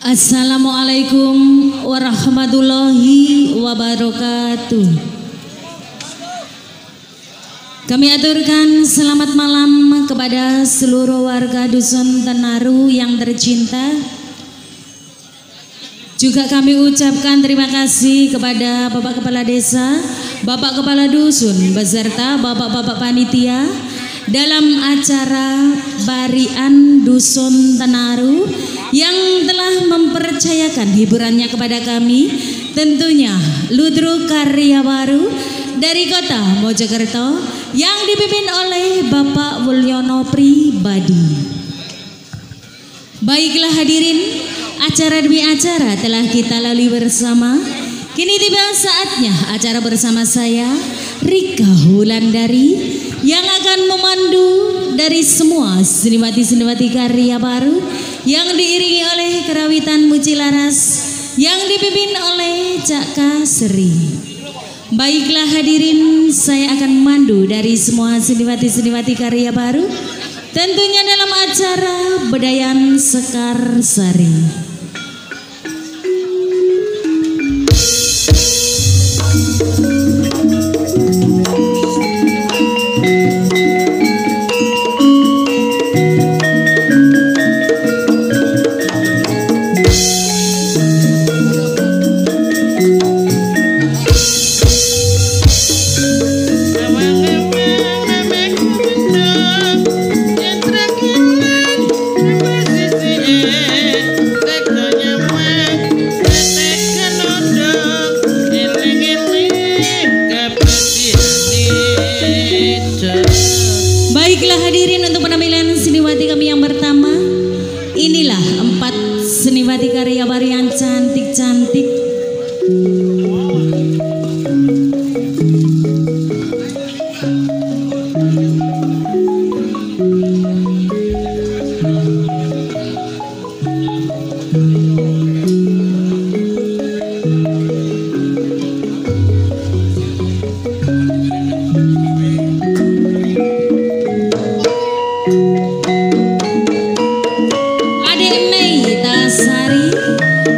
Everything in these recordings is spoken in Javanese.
Assalamualaikum warahmatullahi wabarakatuh. Kami aturkan selamat malam kepada seluruh warga Dusun Tenaru yang tercinta. Juga kami ucapkan terima kasih kepada Bapak Kepala Desa, Bapak Kepala Dusun, beserta Bapak-Bapak Panitia dalam acara Barian Dusun Tenaru yang telah mempercayakan hiburannya kepada kami, tentunya Ludruk Karya Baru dari Kota Mojokerto yang dipimpin oleh Bapak Wulyono Pribadi. Baiklah hadirin, acara demi acara telah kita lalui bersama. Kini tiba saatnya acara bersama saya, Rika Wulandari, yang akan memandu dari semua seniwati-seniwati karya baru yang diiringi oleh kerawitan Mucilaras yang dipimpin oleh Cak Kasri. Baiklah hadirin, saya akan memandu dari semua seniwati-seniwati karya baru, tentunya dalam acara Bedayan Sekar Sari. Baiklah hadirin, untuk penampilan seniwati kami yang pertama, inilah 4 seniwati karya baru yang cantik-cantik.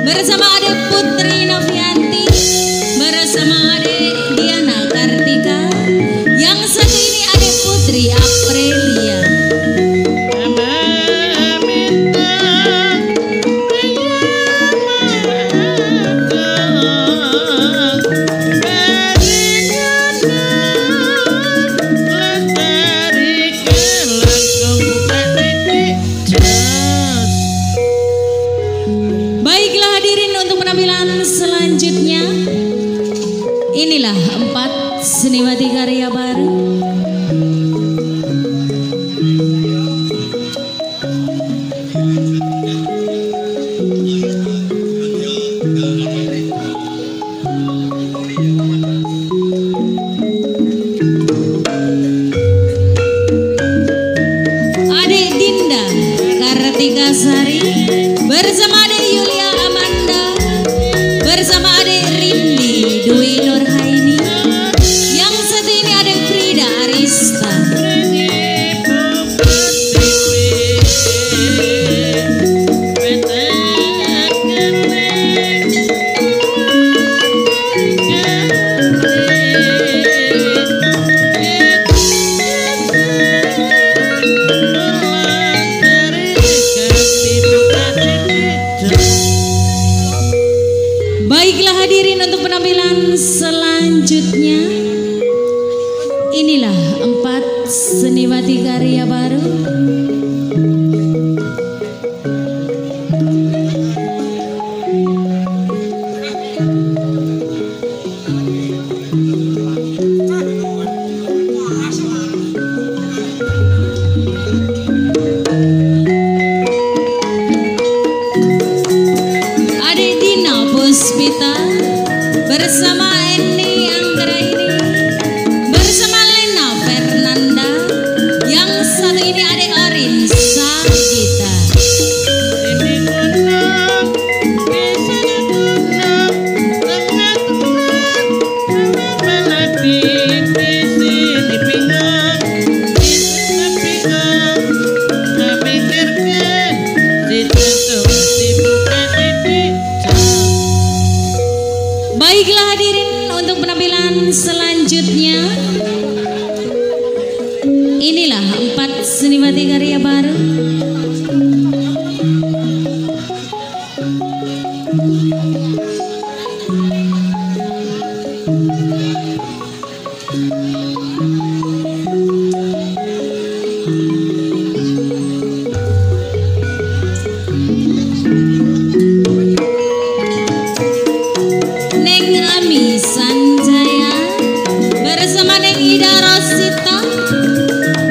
Bersama adik Putri Novianti, bersama adik Diana Kartika, yang satu ini adik Putri Aprilia. Baiklah hadirin, untuk penampilan selanjutnya, inilah 4 seniwati karya baru. Adik Dinda Kartika Sari bersama adik Yulia Amanda, bersama adik Rindi Dwi Nurhaini, yang satu ini adik Frida Arista. Baiklah hadirin, untuk penampilan selanjutnya, inilah 4 seniwati karya baru. Adik Dina Puspita bersama Eni Anggraini, bersama Lena Fernanda, yang satu ini adik Arin Sagita. Di Baiklah hadirin, untuk penampilan selanjutnya inilah 4 seniwati karya baru.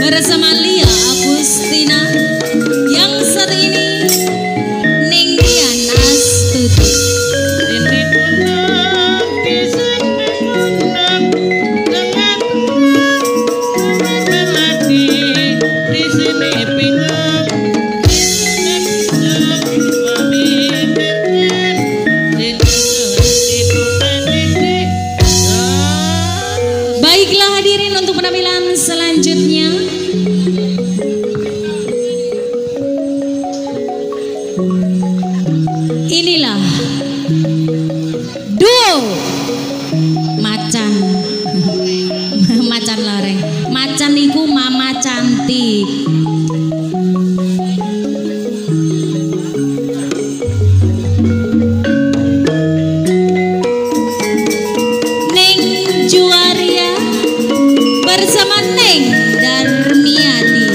Bersama Lia Agustina yang saat ini Neng Dian Astuti. Baiklah hadirin, untuk penampilan selanjutnya inilah duo macan macan loreng. Macan iku mama cantik. Neng Juwaria bersama Neng Darmiati.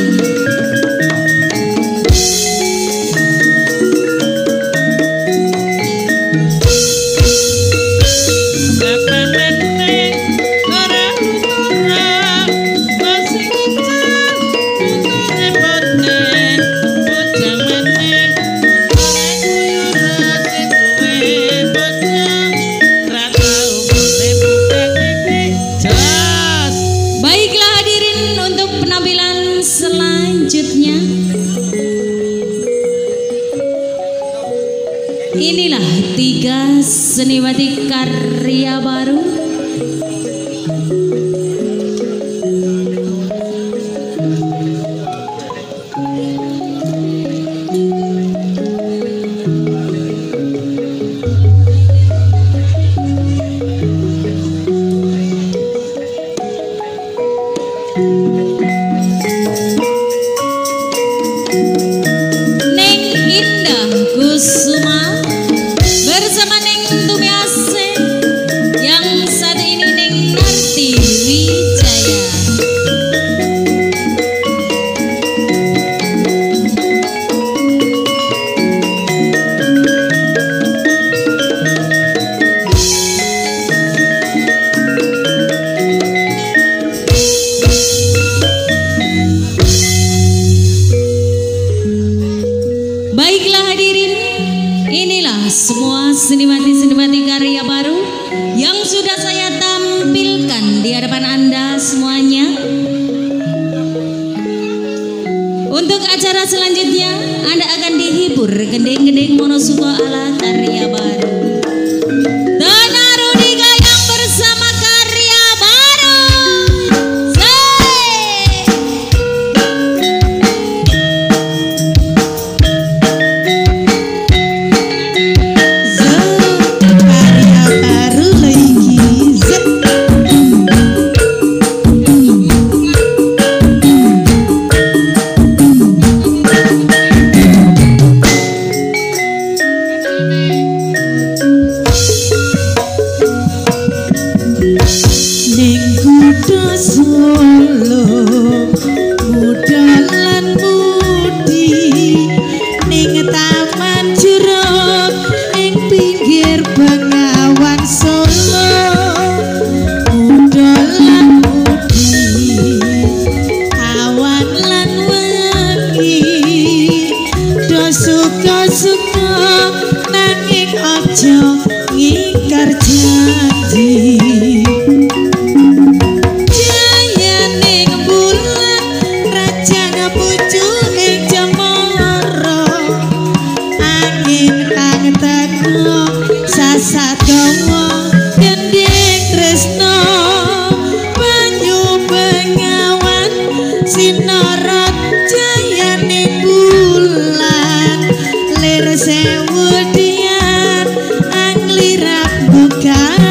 Baiklah hadirin, untuk penampilan selanjutnya inilah 3 seniwati karya baru. Neng Indah Kusuma bersama Neng Tumiase yang saat ini Neng Narti Wijaya. Baiklah hadirin, inilah semua seniwati-seniwati karya baru yang sudah saya tampilkan di hadapan Anda semuanya. Untuk acara selanjutnya Anda akan dihibur gendeng-gendeng monosuko ala karya baru. Tenarudi Gayang bersama karya baru. Sewu dian anglirap bukan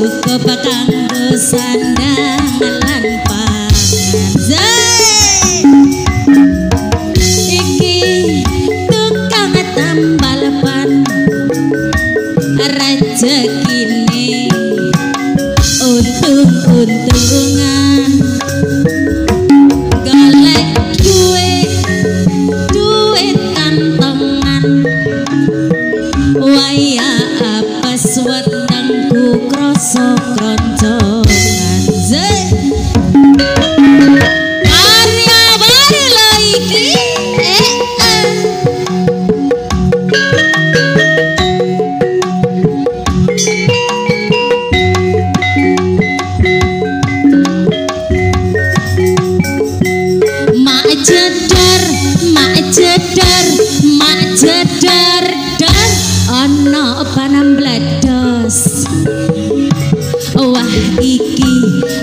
cukup kanggo sandangan lan pangan. Iki tukang tambal ban rezekine untung-untungan golek duit kantongan waya apes wetengku krasa kroncongan karya baru lo iki mak jedar dar ana panam bledos wah iki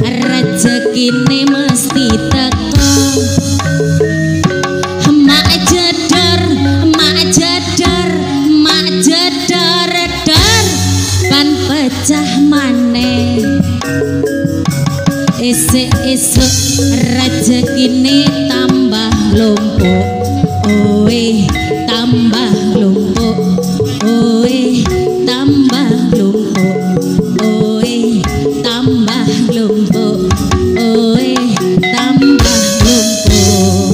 rezekine mesti teko mak jedar dar pan pecah maneh esuk rezekine tambah lompok oe tambah lumpuk oe tambah lumpuk oe tambah lumpuk oe tambah lumpuk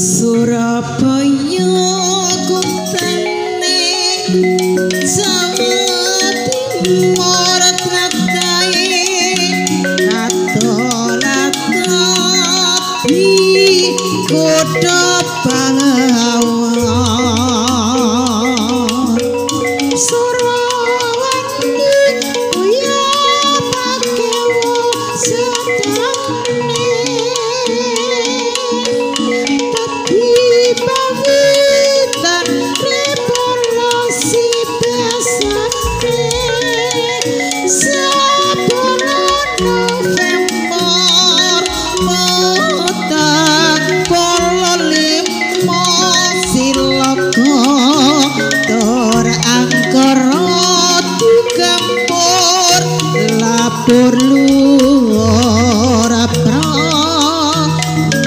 Surabaya kutane Jawa Timur tratae ato-ato di kota Bangawan Surawati uya pakewo sedane tadi pawitan revolusi besane sebulan November motak polo limo siloko tor angkara digempur lapor luar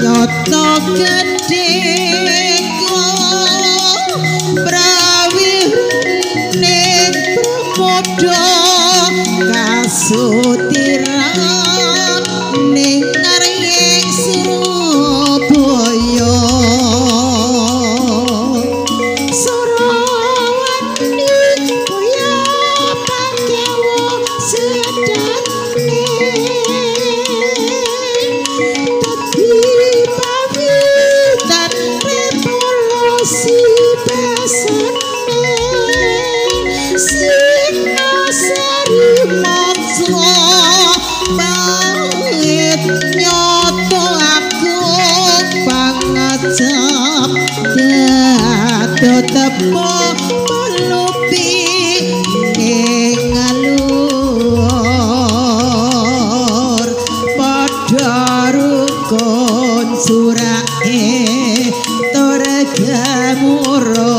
nyoto gede prawirane pramodo kasutiran ning arek Surabaya Surawati kaya pakewo sedane tadi pawitan revolusi besane Singasari mangsa bangit nyoto aku pangajap dado tepo melupi ning alur padha rukun surae torgamuro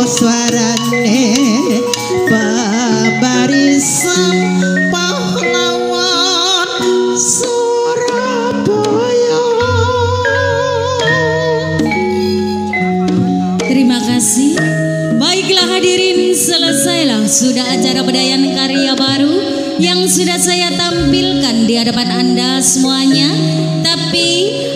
swarane pembarisan pahlawan Surabaya. Terima kasih. Baiklah hadirin, selesailah sudah acara Bedayan Karya Baru yang sudah saya tampilkan di hadapan Anda semuanya. Tapi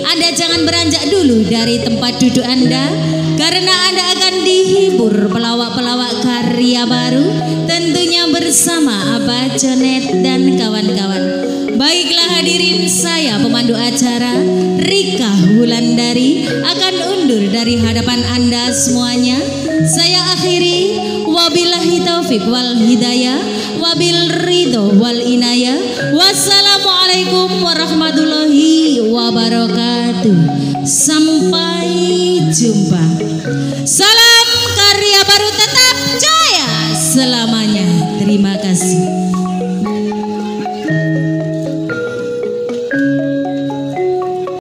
Anda jangan beranjak dulu dari tempat duduk Anda, karena Anda akan dihibur pelawak-pelawak karya baru, tentunya bersama Abah Jonet dan kawan-kawan. Baiklah hadirin, saya pemandu acara Rika Wulandari akan undur dari hadapan Anda semuanya. Saya akhiri, wabillahi taufik wal hidayah, wabil ridho wal inayah. Wassalamualaikum warahmatullahi wabarakatuh. Sampai jumpa. Salam karya baru tetap jaya selalu.